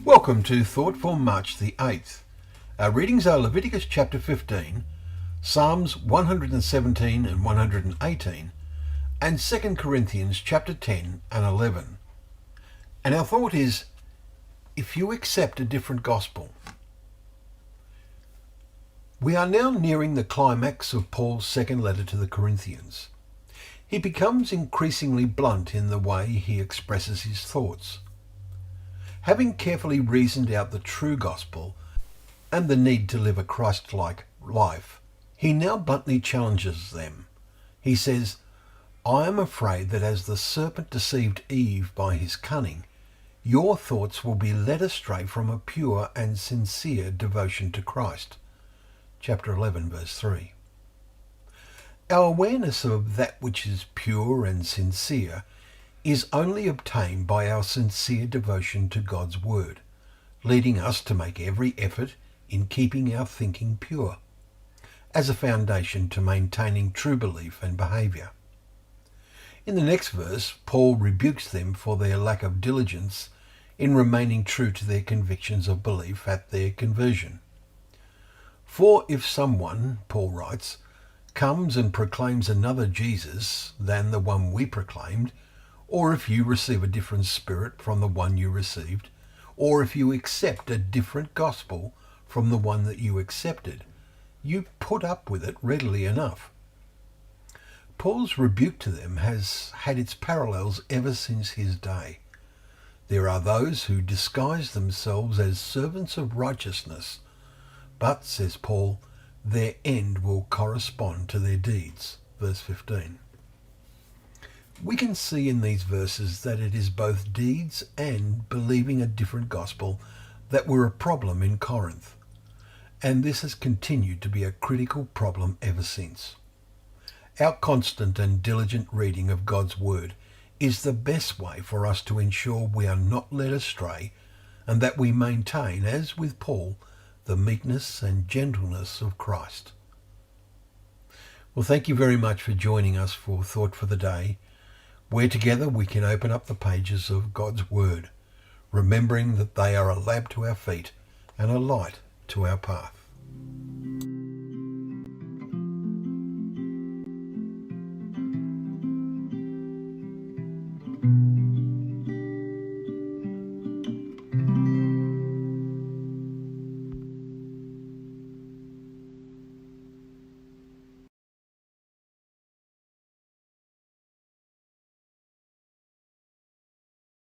Welcome to Thought for March the 8th. Our readings are Leviticus chapter 15, Psalms 117 and 118, and 2 Corinthians chapter 10 and 11. And our thought is, if you accept a different gospel. We are now nearing the climax of Paul's second letter to the Corinthians. He becomes increasingly blunt in the way he expresses his thoughts. Having carefully reasoned out the true gospel and the need to live a Christ-like life, he now bluntly challenges them. He says, I am afraid that as the serpent deceived Eve by his cunning, your thoughts will be led astray from a pure and sincere devotion to Christ. Chapter 11, verse 3. Our awareness of that which is pure and sincere is only obtained by our sincere devotion to God's Word, leading us to make every effort in keeping our thinking pure, as a foundation to maintaining true belief and behaviour. In the next verse, Paul rebukes them for their lack of diligence in remaining true to their convictions of belief at their conversion. For if someone, Paul writes, comes and proclaims another Jesus than the one we proclaimed, or if you receive a different spirit from the one you received, or if you accept a different gospel from the one that you accepted, you put up with it readily enough. Paul's rebuke to them has had its parallels ever since his day. There are those who disguise themselves as servants of righteousness, but, says Paul, their end will correspond to their deeds. Verse 15. We can see in these verses that it is both deeds and believing a different gospel that were a problem in Corinth, and this has continued to be a critical problem ever since. Our constant and diligent reading of God's Word is the best way for us to ensure we are not led astray and that we maintain, as with Paul, the meekness and gentleness of Christ. Well, thank you very much for joining us for Thought for the Day, where together we can open up the pages of God's Word, remembering that they are a lamp to our feet and a light to our path.